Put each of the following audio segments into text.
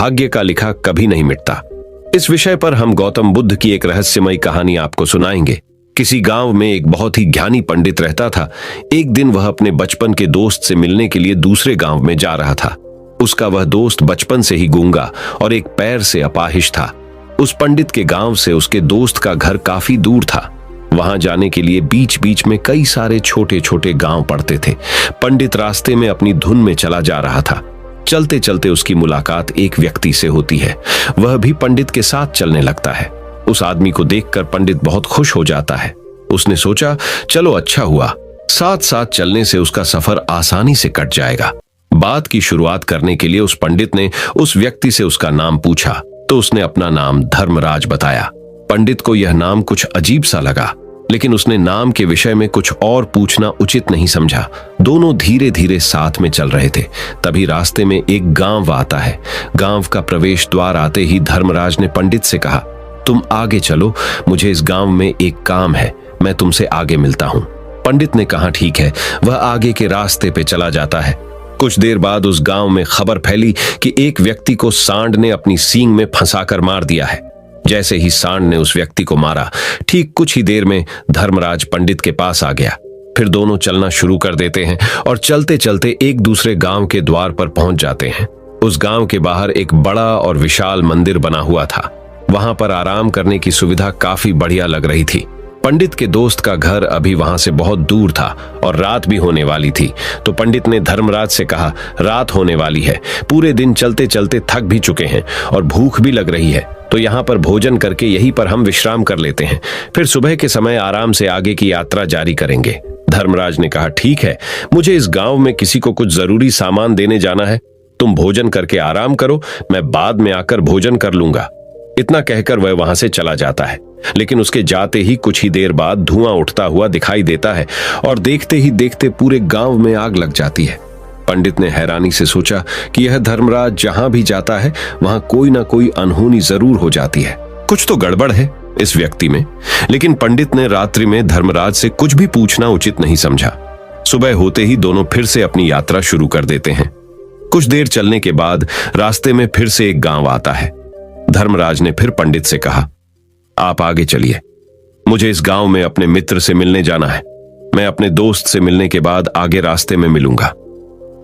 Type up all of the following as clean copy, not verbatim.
भाग्य का लिखा कभी नहीं मिटता। इस विषय पर हम गौतम बुद्ध की एक रहस्यमयी कहानी आपको सुनाएंगे। किसी गांव में एक बहुत ही ज्ञानी पंडित रहता था। एक दिन वह अपने बचपन के दोस्त से मिलने के लिए दूसरे गांव में जा रहा था। उसका वह दोस्त बचपन से ही गूंगा और एक पैर से अपाहिज था। उस पंडित के गांव से उसके दोस्त का घर काफी दूर था। वहां जाने के लिए बीच बीच में कई सारे छोटे छोटे गांव पड़ते थे। पंडित रास्ते में अपनी धुन में चला जा रहा था। चलते चलते उसकी मुलाकात एक व्यक्ति से होती है। वह भी पंडित के साथ चलने लगता है। उस आदमी को देखकर पंडित बहुत खुश हो जाता है। उसने सोचा, चलो अच्छा हुआ, साथ साथ चलने से उसका सफर आसानी से कट जाएगा। बात की शुरुआत करने के लिए उस पंडित ने उस व्यक्ति से उसका नाम पूछा तो उसने अपना नाम धर्मराज बताया। पंडित को यह नाम कुछ अजीब सा लगा, लेकिन उसने नाम के विषय में कुछ और पूछना उचित नहीं समझा। दोनों धीरे धीरे साथ में चल रहे थे। तभी रास्ते में एक गांव आता है। गांव का प्रवेश द्वार आते ही धर्मराज ने पंडित से कहा, तुम आगे चलो, मुझे इस गांव में एक काम है, मैं तुमसे आगे मिलता हूं। पंडित ने कहा ठीक है। वह आगे के रास्ते पे चला जाता है। कुछ देर बाद उस गांव में खबर फैली कि एक व्यक्ति को सांड ने अपनी सींग में फंसाकर मार दिया है। जैसे ही सांड ने उस व्यक्ति को मारा, ठीक कुछ ही देर में धर्मराज पंडित के पास आ गया। फिर दोनों चलना शुरू कर देते हैं और चलते चलते एक दूसरे गांव के द्वार पर पहुंच जाते हैं। उस गांव के बाहर एक बड़ा और विशाल मंदिर बना हुआ था। वहां पर आराम करने की सुविधा काफी बढ़िया लग रही थी। पंडित के दोस्त का घर अभी वहां से बहुत दूर था और रात भी होने वाली थी। तो पंडित ने धर्मराज से कहा, रात होने वाली है, पूरे दिन चलते चलते थक भी चुके हैं और भूख भी लग रही है, तो यहाँ पर भोजन करके यहीं पर हम विश्राम कर लेते हैं, फिर सुबह के समय आराम से आगे की यात्रा जारी करेंगे। धर्मराज ने कहा ठीक है, मुझे इस गांव में किसी को कुछ जरूरी सामान देने जाना है, तुम भोजन करके आराम करो, मैं बाद में आकर भोजन कर लूंगा। इतना कहकर वह वहां से चला जाता है। लेकिन उसके जाते ही कुछ ही देर बाद धुआं उठता हुआ दिखाई देता है और देखते ही देखते पूरे गांव में आग लग जाती है। पंडित ने हैरानी से सोचा कि यह धर्मराज जहां भी जाता है वहां कोई ना कोई अनहोनी जरूर हो जाती है, कुछ तो गड़बड़ है इस व्यक्ति में। लेकिन पंडित ने रात्रि में धर्मराज से कुछ भी पूछना उचित नहीं समझा। सुबह होते ही दोनों फिर से अपनी यात्रा शुरू कर देते हैं। कुछ देर चलने के बाद रास्ते में फिर से एक गांव आता है। धर्मराज ने फिर पंडित से कहा, आप आगे चलिए, मुझे इस गांव में अपने मित्र से मिलने जाना है, मैं अपने दोस्त से मिलने के बाद आगे रास्ते में मिलूंगा।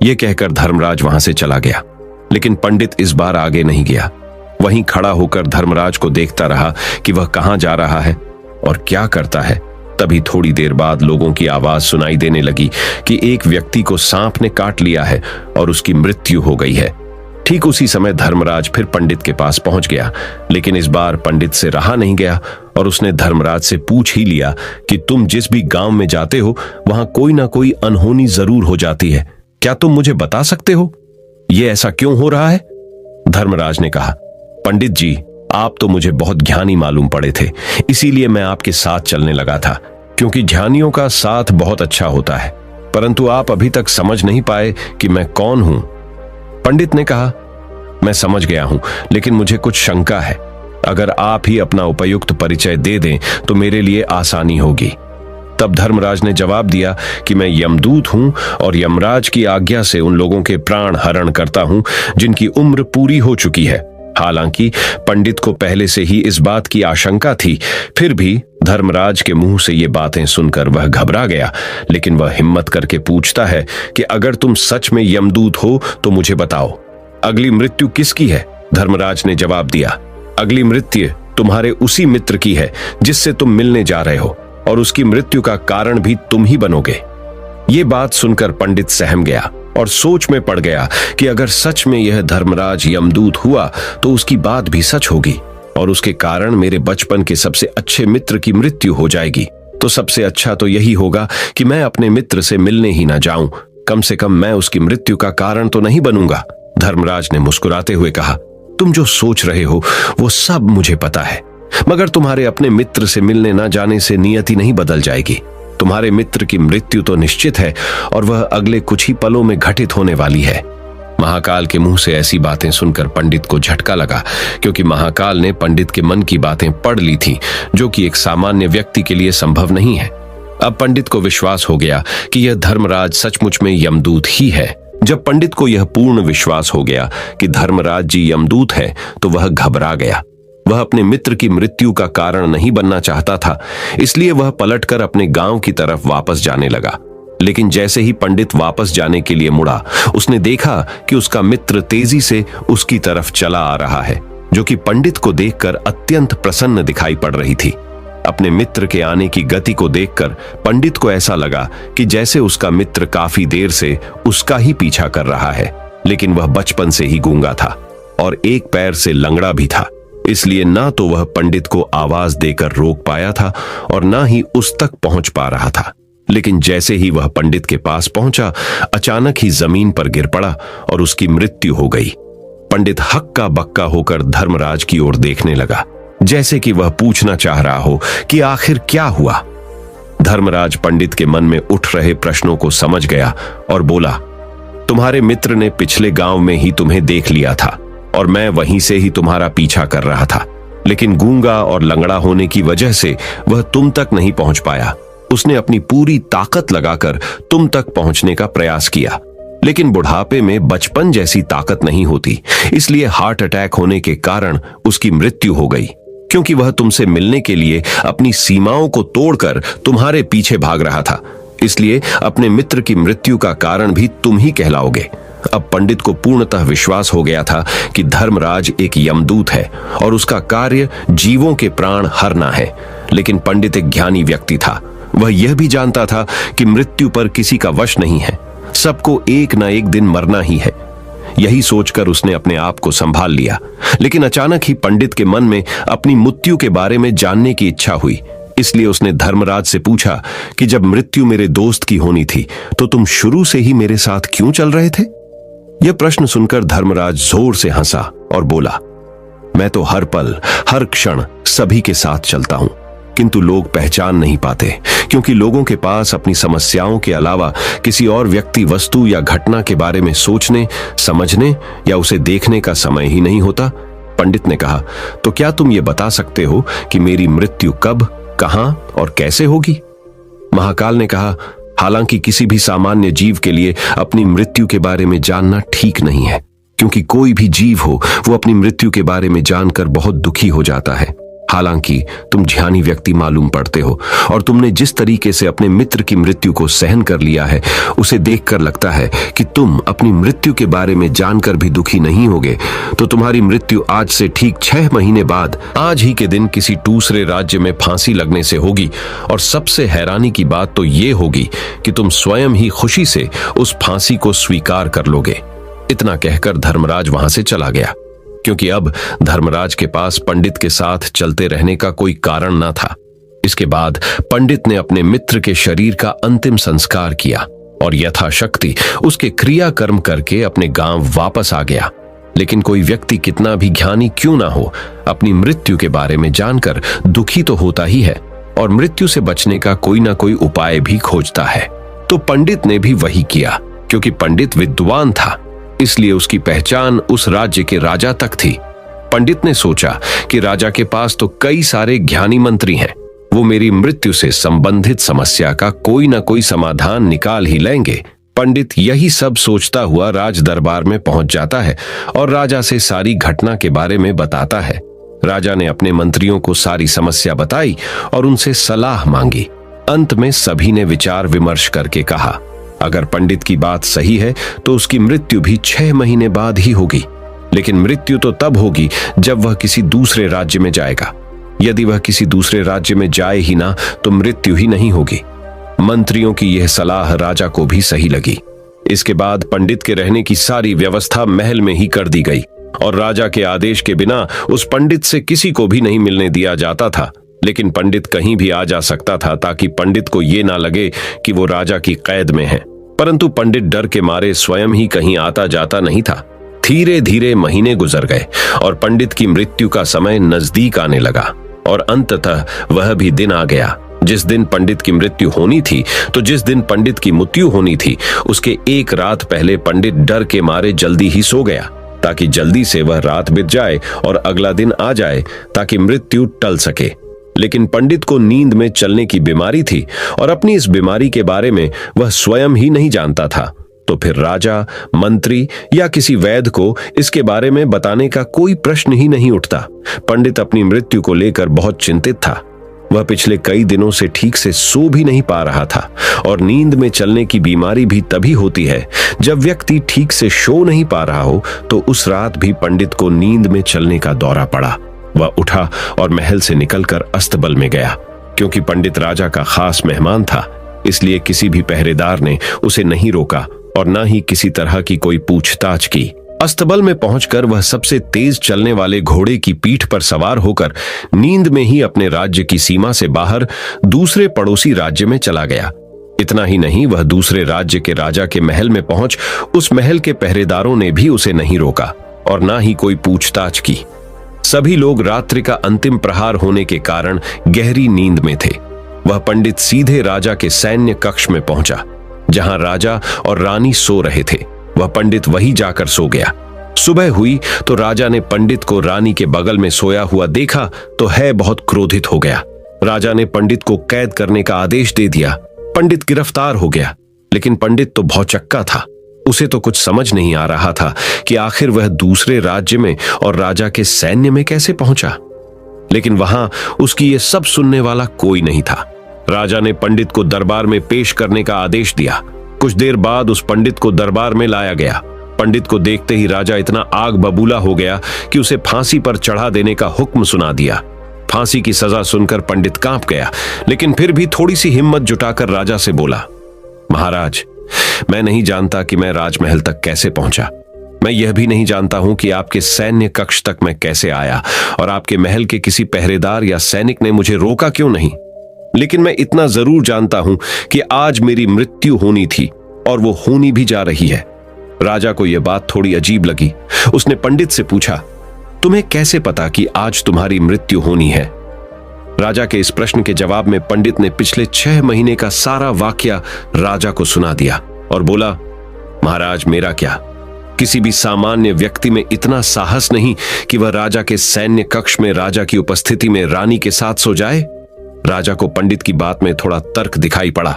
यह कहकर धर्मराज वहां से चला गया। लेकिन पंडित इस बार आगे नहीं गया। वहीं खड़ा होकर धर्मराज को देखता रहा कि वह कहां जा रहा है और क्या करता है। तभी थोड़ी देर बाद लोगों की आवाज सुनाई देने लगी कि एक व्यक्ति को सांप ने काट लिया है और उसकी मृत्यु हो गई है। ठीक उसी समय धर्मराज फिर पंडित के पास पहुंच गया। लेकिन इस बार पंडित से रहा नहीं गया और उसने धर्मराज से पूछ ही लिया कि तुम जिस भी गांव में जाते हो वहां कोई ना कोई अनहोनी जरूर हो जाती है, क्या तुम मुझे बता सकते हो ये ऐसा क्यों हो रहा है? धर्मराज ने कहा, पंडित जी, आप तो मुझे बहुत ज्ञानी मालूम पड़े थे, इसीलिए मैं आपके साथ चलने लगा था, क्योंकि ज्ञानियों का साथ बहुत अच्छा होता है, परंतु आप अभी तक समझ नहीं पाए कि मैं कौन हूं। पंडित ने कहा, मैं समझ गया हूं, लेकिन मुझे कुछ शंका है। अगर आप ही अपना उपयुक्त परिचय दे दें तो मेरे लिए आसानी होगी। तब धर्मराज ने जवाब दिया कि मैं यमदूत हूं और यमराज की आज्ञा से उन लोगों के प्राण हरण करता हूं जिनकी उम्र पूरी हो चुकी है। हालांकि पंडित को पहले से ही इस बात की आशंका थी, फिर भी धर्मराज के मुंह से ये बातें सुनकर वह घबरा गया। लेकिन वह हिम्मत करके पूछता है कि अगर तुम सच में यमदूत हो तो मुझे बताओ, अगली मृत्यु किसकी है? धर्मराज ने जवाब दिया, अगली मृत्यु तुम्हारे उसी मित्र की है जिससे तुम मिलने जा रहे हो, और उसकी मृत्यु का कारण भी तुम ही बनोगे। ये बात सुनकर पंडित सहम गया और सोच में पड़ गया कि अगर सच में यह धर्मराज यमदूत हुआ तो उसकी बात भी सच होगी और उसके कारण मेरे बचपन के सबसे अच्छे मित्र की मृत्यु हो जाएगी। तो सबसे अच्छा तो यही होगा कि मैं अपने मित्र से मिलने ही ना जाऊं, कम से कम मैं उसकी मृत्यु का कारण तो नहीं बनूंगा। धर्मराज ने मुस्कुराते हुए कहा, तुम जो सोच रहे हो वो सब मुझे पता है, मगर तुम्हारे अपने मित्र से मिलने ना जाने से नियति नहीं बदल जाएगी। तुम्हारे मित्र की मृत्यु तो निश्चित है और वह अगले कुछ ही पलों में घटित होने वाली है। महाकाल के मुंह से ऐसी बातें सुनकर पंडित को झटका लगा, क्योंकि महाकाल ने पंडित के मन की बातें पढ़ ली थी, जो कि एक सामान्य व्यक्ति के लिए संभव नहीं है। अब पंडित को विश्वास हो गया कि यह धर्मराज सचमुच में यमदूत ही है। जब पंडित को यह पूर्ण विश्वास हो गया कि धर्मराज जी यमदूत है तो वह घबरा गया। वह अपने मित्र की मृत्यु का कारण नहीं बनना चाहता था, इसलिए वह पलटकर अपने गांव की तरफ वापस जाने लगा। लेकिन जैसे ही पंडित वापस जाने के लिए मुड़ा, उसने देखा कि उसका मित्र तेजी से उसकी तरफ चला आ रहा है, जो कि पंडित को देखकर अत्यंत प्रसन्न दिखाई पड़ रही थी। अपने मित्र के आने की गति को देखकर पंडित को ऐसा लगा कि जैसे उसका मित्र काफी देर से उसका ही पीछा कर रहा है, लेकिन वह बचपन से ही गूंगा था और एक पैर से लंगड़ा भी था, इसलिए ना तो वह पंडित को आवाज देकर रोक पाया था और ना ही उस तक पहुंच पा रहा था। लेकिन जैसे ही वह पंडित के पास पहुंचा, अचानक ही जमीन पर गिर पड़ा और उसकी मृत्यु हो गई। पंडित हक्का बक्का होकर धर्मराज की ओर देखने लगा, जैसे कि वह पूछना चाह रहा हो कि आखिर क्या हुआ। धर्मराज पंडित के मन में उठ रहे प्रश्नों को समझ गया और बोला, तुम्हारे मित्र ने पिछले गांव में ही तुम्हें देख लिया था और मैं वहीं से ही तुम्हारा पीछा कर रहा था, लेकिन गूंगा और लंगड़ा होने की वजह से वह तुम तक नहीं पहुंच पाया। उसने अपनी पूरी ताकत लगाकर तुम तक पहुंचने का प्रयास किया, लेकिन बुढ़ापे में बचपन जैसी ताकत नहीं होती, इसलिए हार्ट अटैक होने के कारण उसकी मृत्यु हो गई, क्योंकि वह तुमसे मिलने के लिए अपनी सीमाओं को तोड़कर तुम्हारे पीछे भाग रहा था। इसलिए अपने मित्र की मृत्यु का कारण भी तुम ही कहलाओगे। अब पंडित को पूर्णतः विश्वास हो गया था कि धर्मराज एक यमदूत है और उसका कार्य जीवों के प्राण हरना है। लेकिन पंडित एक ज्ञानी व्यक्ति था। वह यह भी जानता था कि मृत्यु पर किसी का वश नहीं है, सबको एक न एक दिन मरना ही है। यही सोचकर उसने अपने आप को संभाल लिया। लेकिन अचानक ही पंडित के मन में अपनी मृत्यु के बारे में जानने की इच्छा हुई, इसलिए उसने धर्मराज से पूछा कि जब मृत्यु मेरे दोस्त की होनी थी तो तुम शुरू से ही मेरे साथ क्यों चल रहे थे? यह प्रश्न सुनकर धर्मराज जोर से हंसा और बोला, मैं तो हर पल हर क्षण सभी के साथ चलता हूं, किंतु लोग पहचान नहीं पाते, क्योंकि लोगों के पास अपनी समस्याओं के अलावा किसी और व्यक्ति, वस्तु या घटना के बारे में सोचने, समझने या उसे देखने का समय ही नहीं होता। पंडित ने कहा, तो क्या तुम ये बता सकते हो कि मेरी मृत्यु कब, कहां और कैसे होगी? महाकाल ने कहा, हालांकि किसी भी सामान्य जीव के लिए अपनी मृत्यु के बारे में जानना ठीक नहीं है, क्योंकि कोई भी जीव हो वो अपनी मृत्यु के बारे में जानकर बहुत दुखी हो जाता है। हालांकि तुम ज्ञानी व्यक्ति मालूम पड़ते हो और तुमने जिस तरीके से अपने मित्र की मृत्यु को सहन कर लिया है, उसे देखकर लगता है कि तुम अपनी मृत्यु के बारे में जानकर भी दुखी नहीं होगे। तो तुम्हारी मृत्यु आज से ठीक 6 महीने बाद आज ही के दिन किसी दूसरे राज्य में फांसी लगने से होगी, और सबसे हैरानी की बात तो ये होगी कि तुम स्वयं ही खुशी से उस फांसी को स्वीकार कर लोगे। इतना कहकर धर्मराज वहां से चला गया, क्योंकि अब धर्मराज के पास पंडित के साथ चलते रहने का कोई कारण न था। इसके बाद पंडित ने अपने मित्र के शरीर का अंतिम संस्कार किया और यथाशक्ति उसके क्रियाकर्म करके अपने गांव वापस आ गया। लेकिन कोई व्यक्ति कितना भी ज्ञानी क्यों ना हो, अपनी मृत्यु के बारे में जानकर दुखी तो होता ही है और मृत्यु से बचने का कोई ना कोई उपाय भी खोजता है। तो पंडित ने भी वही किया। क्योंकि पंडित विद्वान था, इसलिए उसकी पहचान उस राज्य के राजा तक थी। पंडित ने सोचा कि राजा के पास तो कई सारे ज्ञानी मंत्री हैं, वो मेरी मृत्यु से संबंधित समस्या का कोई ना कोई समाधान निकाल ही लेंगे। पंडित यही सब सोचता हुआ राज दरबार में पहुंच जाता है और राजा से सारी घटना के बारे में बताता है। राजा ने अपने मंत्रियों को सारी समस्या बताई और उनसे सलाह मांगी। अंत में सभी ने विचार विमर्श करके कहा, अगर पंडित की बात सही है तो उसकी मृत्यु भी 6 महीने बाद ही होगी, लेकिन मृत्यु तो तब होगी जब वह किसी दूसरे राज्य में जाएगा। यदि वह किसी दूसरे राज्य में जाए ही ना तो मृत्यु ही नहीं होगी। मंत्रियों की यह सलाह राजा को भी सही लगी। इसके बाद पंडित के रहने की सारी व्यवस्था महल में ही कर दी गई और राजा के आदेश के बिना उस पंडित से किसी को भी नहीं मिलने दिया जाता था। लेकिन पंडित कहीं भी आ जा सकता था ताकि पंडित को ये ना लगे कि वो राजा की कैद में है। परंतु पंडित डर के मारे स्वयं ही कहीं आता जाता नहीं था। धीरे धीरे महीने गुजर गए और पंडित की मृत्यु का समय नजदीक आने लगा और अंततः वह भी दिन आ गया जिस दिन पंडित की मृत्यु होनी थी। तो जिस दिन पंडित की मृत्यु होनी थी उसके एक रात पहले पंडित डर के मारे जल्दी ही सो गया, ताकि जल्दी से वह रात बीत जाए और अगला दिन आ जाए ताकि मृत्यु टल सके। लेकिन पंडित को नींद में चलने की बीमारी थी और अपनी इस बीमारी के बारे में वह स्वयं ही नहीं जानता था। तो फिर राजा, मंत्री या किसी वैद्य को इसके बारे में बताने का कोई प्रश्न ही नहीं उठता। पंडित अपनी मृत्यु को लेकर बहुत चिंतित था। वह पिछले कई दिनों से ठीक से सो भी नहीं पा रहा था, और नींद में चलने की बीमारी भी तभी होती है जब व्यक्ति ठीक से सो नहीं पा रहा हो। तो उस रात भी पंडित को नींद में चलने का दौरा पड़ा। वह उठा और महल से निकलकर अस्तबल में गया। क्योंकि पंडित राजा का खास मेहमान था, इसलिए किसी भी पहरेदार ने उसे नहीं रोका और न ही किसी तरह की कोई पूछताछ की। अस्तबल में पहुंचकर वह सबसे तेज चलने वाले घोड़े की पीठ पर सवार होकर नींद में ही अपने राज्य की सीमा से बाहर दूसरे पड़ोसी राज्य में चला गया। इतना ही नहीं, वह दूसरे राज्य के राजा के महल में पहुंच उस महल के पहरेदारों ने भी उसे नहीं रोका और न ही कोई पूछताछ की। सभी लोग रात्रि का अंतिम प्रहार होने के कारण गहरी नींद में थे। वह पंडित सीधे राजा के सैन्य कक्ष में पहुंचा, जहां राजा और रानी सो रहे थे। वह पंडित वहीं जाकर सो गया। सुबह हुई तो राजा ने पंडित को रानी के बगल में सोया हुआ देखा तो है बहुत क्रोधित हो गया। राजा ने पंडित को कैद करने का आदेश दे दिया। पंडित गिरफ्तार हो गया, लेकिन पंडित तो भौचक्का था। उसे तो कुछ समझ नहीं आ रहा था कि आखिर वह दूसरे राज्य में और राजा के सैन्य में कैसे पहुंचा। लेकिन वहां उसकी ये सब सुनने वाला कोई नहीं था। राजा ने पंडित को दरबार में पेश करने का आदेश दिया। कुछ देर बाद उस पंडित को दरबार में लाया गया। पंडित को देखते ही राजा इतना आग बबूला हो गया कि उसे फांसी पर चढ़ा देने का हुक्म सुना दिया। फांसी की सजा सुनकर पंडित कांप गया, लेकिन फिर भी थोड़ी सी हिम्मत जुटाकर राजा से बोला, महाराज, मैं नहीं जानता कि मैं राजमहल तक कैसे पहुंचा। मैं यह भी नहीं जानता हूं कि आपके सैन्य कक्ष तक मैं कैसे आया और आपके महल के किसी पहरेदार या सैनिक ने मुझे रोका क्यों नहीं। लेकिन मैं इतना जरूर जानता हूं कि आज मेरी मृत्यु होनी थी और वो होनी भी जा रही है। राजा को यह बात थोड़ी अजीब लगी। उसने पंडित से पूछा, तुम्हें कैसे पता कि आज तुम्हारी मृत्यु होनी है? राजा के इस प्रश्न के जवाब में पंडित ने पिछले 6 महीने का सारा वाकया राजा को सुना दिया और बोला, महाराज, मेरा क्या, किसी भी सामान्य व्यक्ति में इतना साहस नहीं कि वह राजा के सैन्य कक्ष में राजा की उपस्थिति में रानी के साथ सो जाए। राजा को पंडित की बात में थोड़ा तर्क दिखाई पड़ा,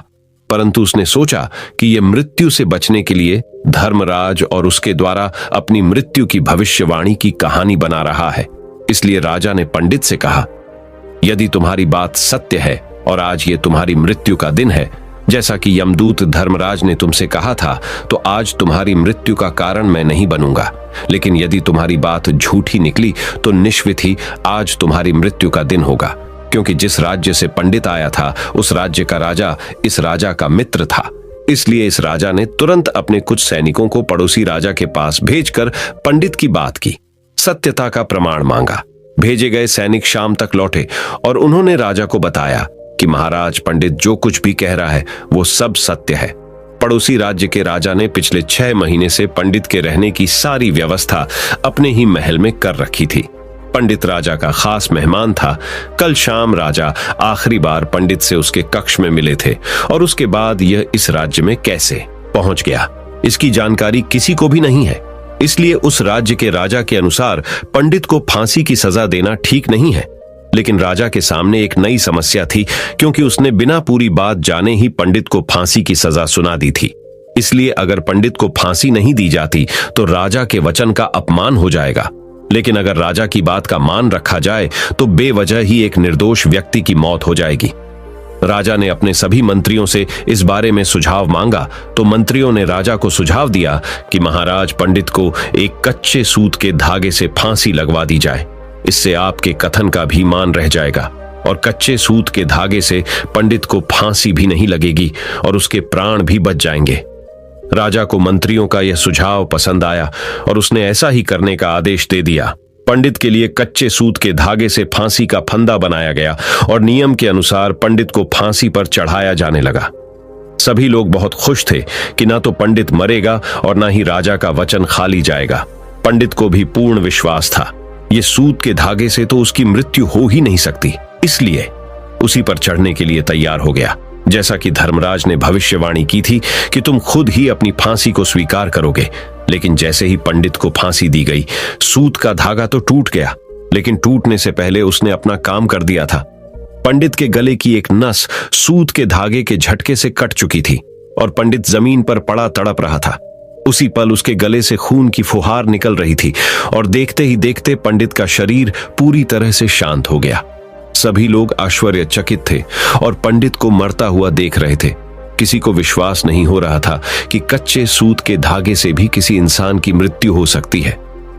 परंतु उसने सोचा कि यह मृत्यु से बचने के लिए धर्मराज और उसके द्वारा अपनी मृत्यु की भविष्यवाणी की कहानी बना रहा है। इसलिए राजा ने पंडित से कहा, यदि तुम्हारी बात सत्य है और आज ये तुम्हारी मृत्यु का दिन है, जैसा कि यमदूत धर्मराज ने तुमसे कहा था, तो आज तुम्हारी मृत्यु का कारण मैं नहीं बनूंगा। लेकिन यदि तुम्हारी बात झूठी निकली तो निश्चित ही आज तुम्हारी मृत्यु का दिन होगा, क्योंकि जिस राज्य से पंडित आया था उस राज्य का राजा इस राजा का मित्र था। इसलिए इस राजा ने तुरंत अपने कुछ सैनिकों को पड़ोसी राजा के पास भेजकर पंडित की बात की, सत्यता का प्रमाण मांगा। भेजे गए सैनिक शाम तक लौटे और उन्होंने राजा को बताया कि महाराज, पंडित जो कुछ भी कह रहा है वो सब सत्य है। पड़ोसी राज्य के राजा ने पिछले 6 महीने से पंडित के रहने की सारी व्यवस्था अपने ही महल में कर रखी थी। पंडित राजा का खास मेहमान था। कल शाम राजा आखिरी बार पंडित से उसके कक्ष में मिले थे और उसके बाद यह इस राज्य में कैसे पहुंच गया, इसकी जानकारी किसी को भी नहीं है। इसलिए उस राज्य के राजा के अनुसार पंडित को फांसी की सजा देना ठीक नहीं है। लेकिन राजा के सामने एक नई समस्या थी, क्योंकि उसने बिना पूरी बात जाने ही पंडित को फांसी की सजा सुना दी थी। इसलिए अगर पंडित को फांसी नहीं दी जाती तो राजा के वचन का अपमान हो जाएगा। लेकिन अगर राजा की बात का मान रखा जाए तो बेवजह ही एक निर्दोष व्यक्ति की मौत हो जाएगी। राजा ने अपने सभी मंत्रियों से इस बारे में सुझाव मांगा तो मंत्रियों ने राजा को सुझाव दिया कि महाराज, पंडित को एक कच्चे सूत के धागे से फांसी लगवा दी जाए। इससे आपके कथन का भी मान रह जाएगा और कच्चे सूत के धागे से पंडित को फांसी भी नहीं लगेगी और उसके प्राण भी बच जाएंगे। राजा को मंत्रियों का यह सुझाव पसंद आया और उसने ऐसा ही करने का आदेश दे दिया। पंडित के लिए कच्चे सूत के धागे से फांसी का फंदा बनाया गया और नियम के अनुसार पंडित को फांसी पर चढ़ाया जाने लगा। सभी लोग बहुत खुश थे कि ना तो पंडित मरेगा और ना ही राजा का वचन खाली जाएगा। पंडित को भी पूर्ण विश्वास था, ये सूत के धागे से तो उसकी मृत्यु हो ही नहीं सकती, इसलिए उसी पर चढ़ने के लिए तैयार हो गया। जैसा कि धर्मराज ने भविष्यवाणी की थी कि तुम खुद ही अपनी फांसी को स्वीकार करोगे। लेकिन जैसे ही पंडित को फांसी दी गई, सूत का धागा तो टूट गया, लेकिन टूटने से पहले उसने अपना काम कर दिया था। पंडित के गले की एक नस सूत के धागे के झटके से कट चुकी थी और पंडित जमीन पर पड़ा तड़प रहा था। उसी पल उसके गले से खून की फुहार निकल रही थी और देखते ही देखते पंडित का शरीर पूरी तरह से शांत हो गया। सभी लोग आश्चर्यचकित थे और पंडित को मरता हुआ देख रहे थे। किसी को विश्वास नहीं हो रहा था कि कच्चे सूत के धागे से भी किसी इंसान की मृत्यु हो सकती है।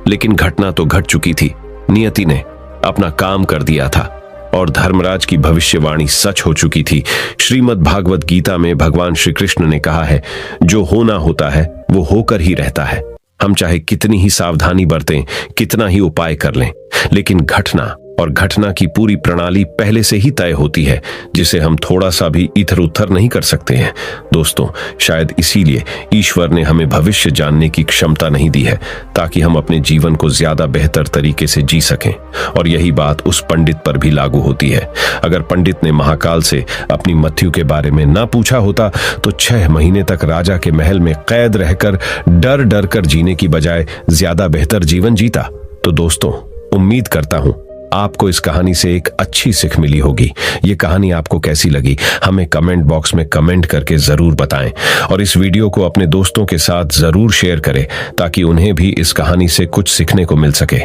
लेकिन घटना तो घट चुकी थी। नियति ने अपना काम कर दिया था और धर्मराज की भविष्यवाणी सच हो चुकी थी। श्रीमद् भागवत गीता में भगवान श्री कृष्ण ने कहा है, जो होना होता है वो होकर ही रहता है। हम चाहे कितनी ही सावधानी बरतें, कितना ही उपाय कर लें, लेकिन घटना और घटना की पूरी प्रणाली पहले से ही तय होती है, जिसे हम थोड़ा सा भी इधर उधर नहीं कर सकते हैं। दोस्तों, शायद इसीलिए ईश्वर ने हमें भविष्य जानने की क्षमता नहीं दी है, ताकि हम अपने जीवन को ज्यादा बेहतर तरीके से जी सकें। और यही बात उस पंडित पर भी लागू होती है। अगर पंडित ने महाकाल से अपनी मृत्यु के बारे में ना पूछा होता तो 6 महीने तक राजा के महल में कैद रहकर डर डर कर जीने की बजाय ज्यादा बेहतर जीवन जीता। तो दोस्तों, उम्मीद करता हूं आपको इस कहानी से एक अच्छी सीख मिली होगी। ये कहानी आपको कैसी लगी हमें कमेंट बॉक्स में कमेंट करके जरूर बताएं और इस वीडियो को अपने दोस्तों के साथ जरूर शेयर करें ताकि उन्हें भी इस कहानी से कुछ सीखने को मिल सके।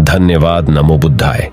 धन्यवाद। नमो बुद्धाय।